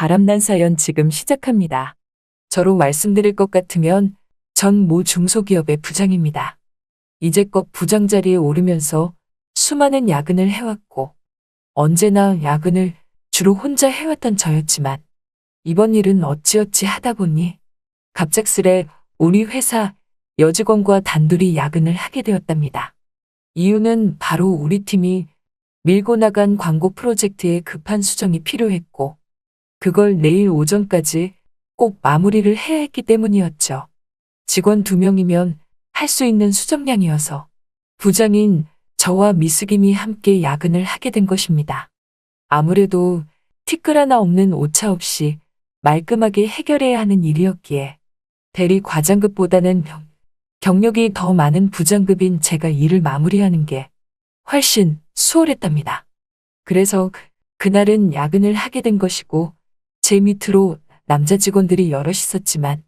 바람난 사연 지금 시작합니다. 저로 말씀드릴 것 같으면 전 모 중소기업의 부장입니다. 이제껏 부장 자리에 오르면서 수많은 야근을 해왔고 언제나 야근을 주로 혼자 해왔던 저였지만 이번 일은 어찌어찌 하다 보니 갑작스레 우리 회사 여직원과 단둘이 야근을 하게 되었답니다. 이유는 바로 우리 팀이 밀고 나간 광고 프로젝트에 급한 수정이 필요했고 그걸 내일 오전까지 꼭 마무리를 해야 했기 때문이었죠. 직원 2명이면 할 수 있는 수정량이어서 부장인 저와 미숙임이 함께 야근을 하게 된 것입니다. 아무래도 티끌 하나 없는 오차 없이 말끔하게 해결해야 하는 일이었기에 대리 과장급보다는 경력이 더 많은 부장급인 제가 일을 마무리하는 게 훨씬 수월했답니다. 그래서 그날은 야근을 하게 된 것이고 제 밑으로 남자 직원들이 여럿 있었지만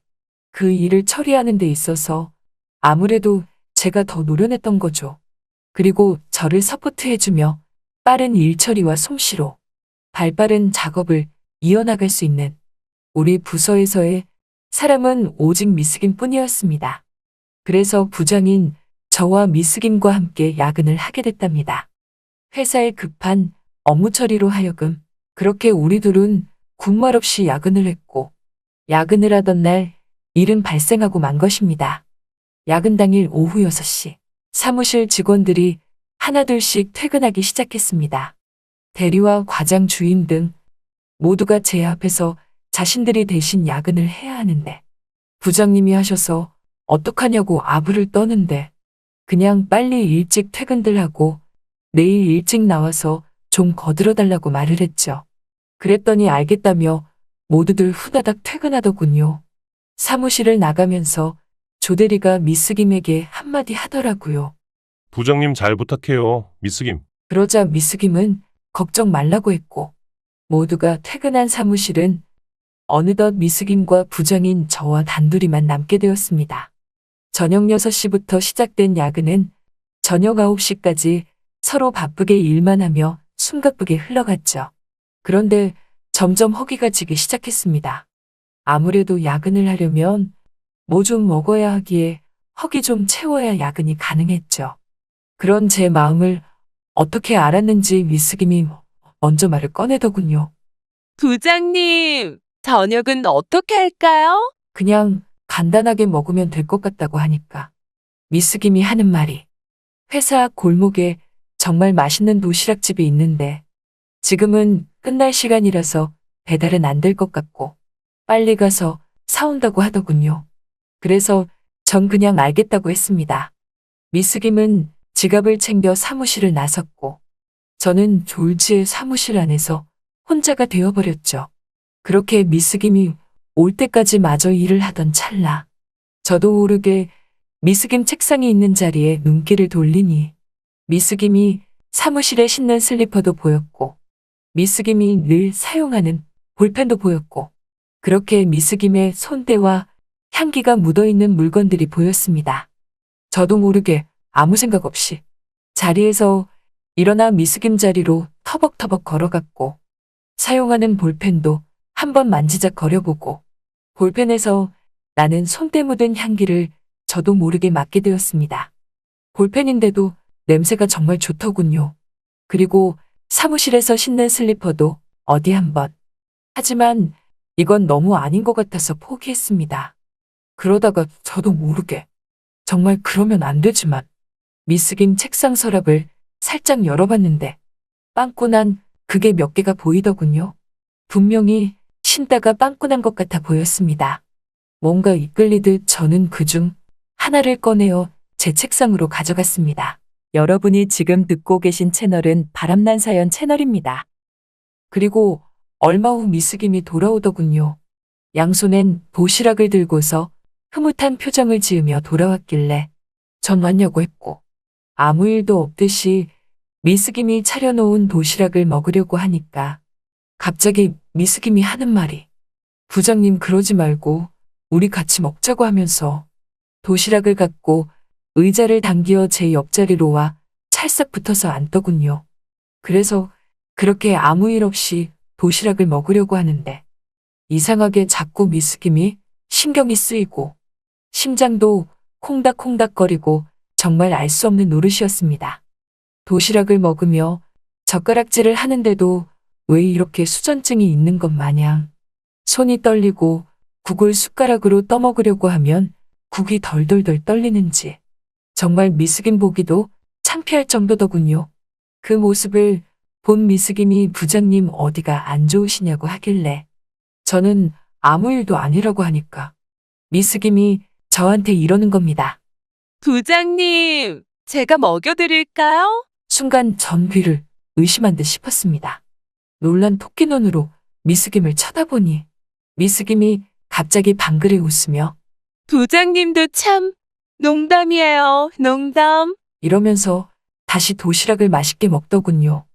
그 일을 처리하는 데 있어서 아무래도 제가 더 노련했던 거죠. 그리고 저를 서포트해주며 빠른 일 처리와 솜씨로 발빠른 작업을 이어나갈 수 있는 우리 부서에서의 사람은 오직 미숙임 뿐이었습니다. 그래서 부장인 저와 미숙임과 함께 야근을 하게 됐답니다. 회사의 급한 업무 처리로 하여금 그렇게 우리 둘은 군말 없이 야근을 했고 야근을 하던 날 일은 발생하고 만 것입니다. 야근 당일 오후 6시 사무실 직원들이 하나둘씩 퇴근하기 시작했습니다. 대리와 과장 주임 등 모두가 제 앞에서 자신들이 대신 야근을 해야 하는데 부장님이 하셔서 어떡하냐고 아부를 떠는데 그냥 빨리 일찍 퇴근들 하고 내일 일찍 나와서 좀 거들어달라고 말을 했죠. 그랬더니 알겠다며 모두들 후다닥 퇴근하더군요. 사무실을 나가면서 조대리가 미숙임에게 한마디 하더라고요. 부장님 잘 부탁해요, 미숙임. 그러자 미숙임은 걱정 말라고 했고 모두가 퇴근한 사무실은 어느덧 미숙임과 부장인 저와 단둘이만 남게 되었습니다. 저녁 6시부터 시작된 야근은 저녁 9시까지 서로 바쁘게 일만 하며 숨가쁘게 흘러갔죠. 그런데 점점 허기가 지기 시작했습니다. 아무래도 야근을 하려면 뭐 좀 먹어야 하기에 허기 좀 채워야 야근이 가능했죠. 그런 제 마음을 어떻게 알았는지 미숙임이 먼저 말을 꺼내더군요. 부장님, 저녁은 어떻게 할까요? 그냥 간단하게 먹으면 될 것 같다고 하니까 미숙임이 하는 말이 회사 앞 골목에 정말 맛있는 도시락집이 있는데 지금은 끝날 시간이라서 배달은 안 될 것 같고 빨리 가서 사온다고 하더군요. 그래서 전 그냥 알겠다고 했습니다. 미숙임은 지갑을 챙겨 사무실을 나섰고 저는 졸지에 사무실 안에서 혼자가 되어버렸죠. 그렇게 미숙임이 올 때까지 마저 일을 하던 찰나 저도 모르게 미숙임 책상이 있는 자리에 눈길을 돌리니 미숙임이 사무실에 신는 슬리퍼도 보였고 미숙임이 늘 사용하는 볼펜도 보였고 그렇게 미숙임의 손때와 향기가 묻어있는 물건들이 보였습니다. 저도 모르게 아무 생각 없이 자리에서 일어나 미숙임 자리로 터벅터벅 걸어갔고 사용하는 볼펜도 한번 만지작 거려보고 볼펜에서 나는 손때 묻은 향기를 저도 모르게 맡게 되었습니다. 볼펜인데도 냄새가 정말 좋더군요. 그리고 사무실에서 신는 슬리퍼도 어디 한번. 하지만 이건 너무 아닌 것 같아서 포기했습니다. 그러다가 저도 모르게 정말 그러면 안 되지만 미숙임 책상 서랍을 살짝 열어봤는데 빵꾸난 그게 몇 개가 보이더군요. 분명히 신다가 빵꾸난 것 같아 보였습니다. 뭔가 이끌리듯 저는 그중 하나를 꺼내어 제 책상으로 가져갔습니다. 여러분이 지금 듣고 계신 채널은 바람난 사연 채널입니다. 그리고 얼마 후 미숙임이 돌아오더군요. 양손엔 도시락을 들고서 흐뭇한 표정을 지으며 돌아왔길래 전 왔냐고 했고 아무 일도 없듯이 미숙임이 차려놓은 도시락을 먹으려고 하니까 갑자기 미숙임이 하는 말이 부장님 그러지 말고 우리 같이 먹자고 하면서 도시락을 갖고 의자를 당기어 제 옆자리로 와 찰싹 붙어서 앉더군요. 그래서 그렇게 아무 일 없이 도시락을 먹으려고 하는데 이상하게 자꾸 미스김이 신경이 쓰이고 심장도 콩닥콩닥거리고 정말 알 수 없는 노릇이었습니다. 도시락을 먹으며 젓가락질을 하는데도 왜 이렇게 수전증이 있는 것 마냥 손이 떨리고 국을 숟가락으로 떠먹으려고 하면 국이 덜덜덜 떨리는지 정말 미스김 보기도 창피할 정도더군요. 그 모습을 본 미스김이 부장님 어디가 안 좋으시냐고 하길래 저는 아무 일도 아니라고 하니까 미스김이 저한테 이러는 겁니다. 부장님, 제가 먹여드릴까요? 순간 전 귀를 의심한 듯 싶었습니다. 놀란 토끼 눈으로 미스김을 쳐다보니 미스김이 갑자기 방글이 웃으며 부장님도 참 농담이에요, 농담. 이러면서 다시 도시락을 맛있게 먹더군요.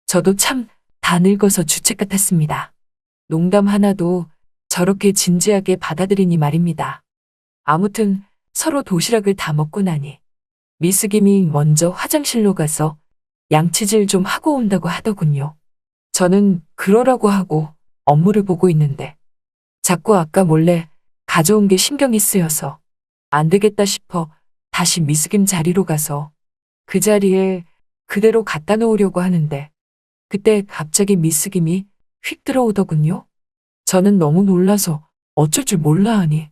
저도 참 다 늙어서 주책 같았습니다. 농담 하나도 저렇게 진지하게 받아들이니 말입니다. 아무튼 서로 도시락을 다 먹고 나니 미스김이 먼저 화장실로 가서 양치질 좀 하고 온다고 하더군요. 저는 그러라고 하고 업무를 보고 있는데 자꾸 아까 몰래 가져온 게 신경이 쓰여서 안 되겠다 싶어 다시 미스김 자리로 가서 그 자리에 그대로 갖다 놓으려고 하는데 그때 갑자기 미스김이 휙 들어오더군요. 저는 너무 놀라서 어쩔 줄 몰라 하니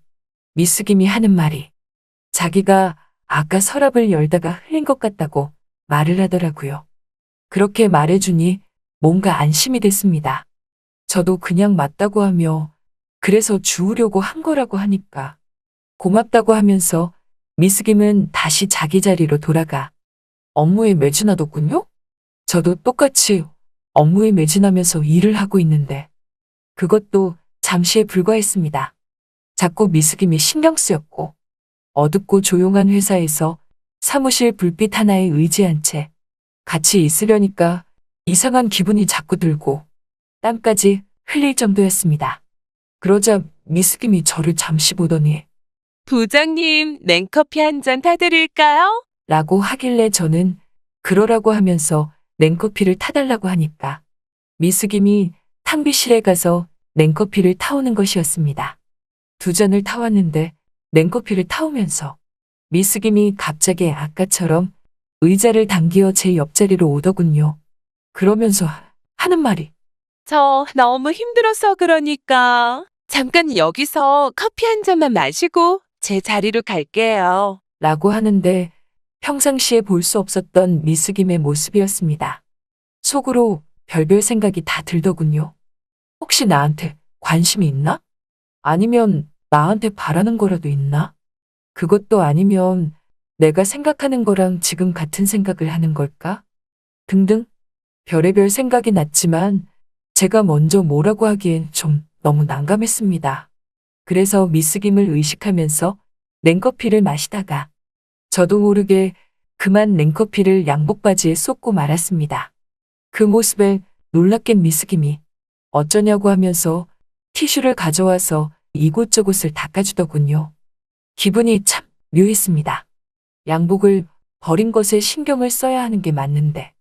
미스김이 하는 말이 자기가 아까 서랍을 열다가 흘린 것 같다고 말을 하더라고요. 그렇게 말해주니 뭔가 안심이 됐습니다. 저도 그냥 맞다고 하며 그래서 주우려고 한 거라고 하니까 고맙다고 하면서 미스김은 다시 자기 자리로 돌아가 업무에 매진하더군요. 저도 똑같이 업무에 매진하면서 일을 하고 있는데 그것도 잠시에 불과했습니다. 자꾸 미스김이 신경 쓰였고 어둡고 조용한 회사에서 사무실 불빛 하나에 의지한 채 같이 있으려니까 이상한 기분이 자꾸 들고 땀까지 흘릴 정도였습니다. 그러자 미스김이 저를 잠시 보더니 부장님, 냉커피 한 잔 타드릴까요? 라고 하길래 저는 그러라고 하면서 냉커피를 타달라고 하니까 미스김이 탕비실에 가서 냉커피를 타오는 것이었습니다. 2잔을 타왔는데 냉커피를 타오면서 미스김이 갑자기 아까처럼 의자를 당기어 제 옆자리로 오더군요. 그러면서 하는 말이 저 너무 힘들어서 그러니까 잠깐 여기서 커피 한 잔만 마시고 제 자리로 갈게요. 라고 하는데 평상시에 볼 수 없었던 미스김의 모습이었습니다. 속으로 별별 생각이 다 들더군요. 혹시 나한테 관심이 있나? 아니면 나한테 바라는 거라도 있나? 그것도 아니면 내가 생각하는 거랑 지금 같은 생각을 하는 걸까? 등등 별의별 생각이 났지만 제가 먼저 뭐라고 하기엔 좀 너무 난감했습니다. 그래서 미스김을 의식하면서 냉커피를 마시다가 저도 모르게 그만 냉커피를 양복바지에 쏟고 말았습니다. 그 모습에 놀랍겐 미스김이 어쩌냐고 하면서 티슈를 가져와서 이곳저곳을 닦아주더군요. 기분이 참 묘했습니다. 양복을 버린 것에 신경을 써야 하는 게 맞는데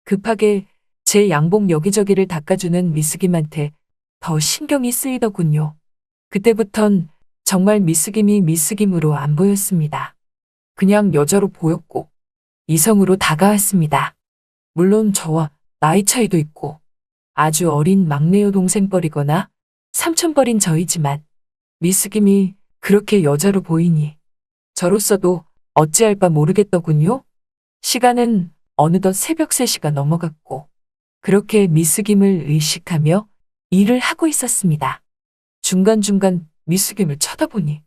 급하게 제 양복 여기저기를 닦아주는 미스김한테 더 신경이 쓰이더군요. 그때부턴 정말 미스김이 미스김으로 안 보였습니다. 그냥 여자로 보였고 이성으로 다가왔습니다. 물론 저와 나이 차이도 있고 아주 어린 막내 여동생뻘이거나 삼촌뻘인 저이지만 미스김이 그렇게 여자로 보이니 저로서도 어찌할 바 모르겠더군요. 시간은 어느덧 새벽 3시가 넘어갔고 그렇게 미스김을 의식하며 일을 하고 있었습니다. 중간중간 미스김을 쳐다보니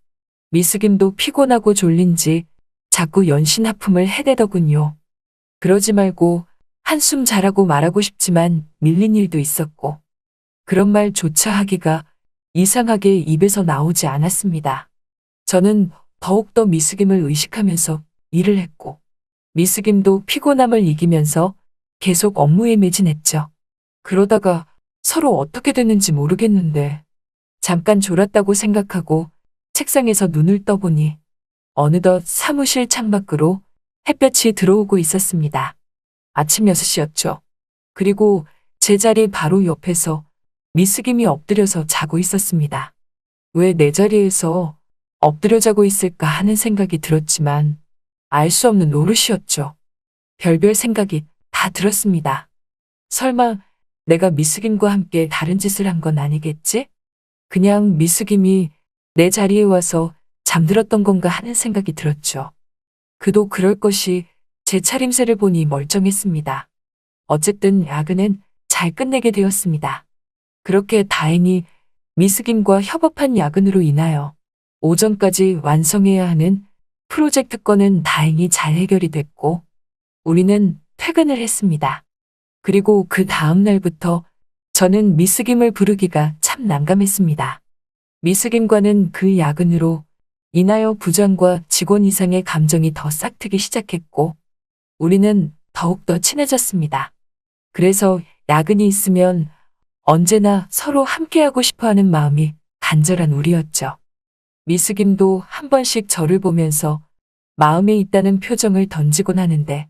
미스김도 피곤하고 졸린지 자꾸 연신하품을 해대더군요. 그러지 말고 한숨 자라고 말하고 싶지만 밀린 일도 있었고 그런 말조차 하기가 이상하게 입에서 나오지 않았습니다. 저는 더욱더 미스김을 의식하면서 일을 했고 미스김도 피곤함을 이기면서 계속 업무에 매진했죠. 그러다가 서로 어떻게 됐는지 모르겠는데 잠깐 졸았다고 생각하고 책상에서 눈을 떠보니 어느덧 사무실 창밖으로 햇볕이 들어오고 있었습니다. 아침 6시였죠. 그리고 제 자리 바로 옆에서 미스김이 엎드려서 자고 있었습니다. 왜 내 자리에서 엎드려 자고 있을까 하는 생각이 들었지만 알 수 없는 노릇이었죠. 별별 생각이 다 들었습니다. 설마 내가 미스김과 함께 다른 짓을 한 건 아니겠지? 그냥 미스김이 내 자리에 와서 잠들었던 건가 하는 생각이 들었죠. 그도 그럴 것이 제 차림새를 보니 멀쩡했습니다. 어쨌든 야근은 잘 끝내게 되었습니다. 그렇게 다행히 미스김과 협업한 야근으로 인하여 오전까지 완성해야 하는 프로젝트 건은 다행히 잘 해결이 됐고 우리는 퇴근을 했습니다. 그리고 그 다음 날부터 저는 미스김을 부르기가 참 난감했습니다. 미스김과는 그 야근으로 인하여 부장과 직원 이상의 감정이 더 싹트기 시작했고 우리는 더욱더 친해졌습니다. 그래서 야근이 있으면 언제나 서로 함께하고 싶어하는 마음이 간절한 우리였죠. 미스김도 한 번씩 저를 보면서 마음에 있다는 표정을 던지곤 하는데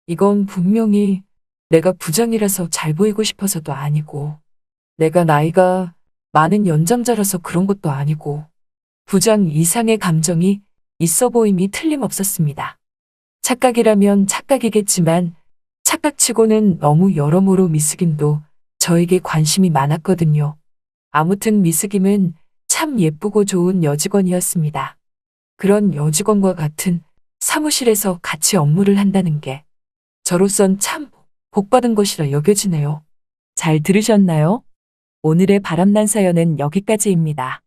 이건 분명히 내가 부장이라서 잘 보이고 싶어서도 아니고 내가 나이가 많은 연장자라서 그런 것도 아니고 부장 이상의 감정이 있어 보임이 틀림없었습니다. 착각이라면 착각이겠지만 착각치고는 너무 여러모로 미스김도 저에게 관심이 많았거든요. 아무튼 미스김은 참 예쁘고 좋은 여직원이었습니다. 그런 여직원과 같은 사무실에서 같이 업무를 한다는 게 저로선 참 복받은 것이라 여겨지네요. 잘 들으셨나요? 오늘의 바람난 사연은 여기까지입니다.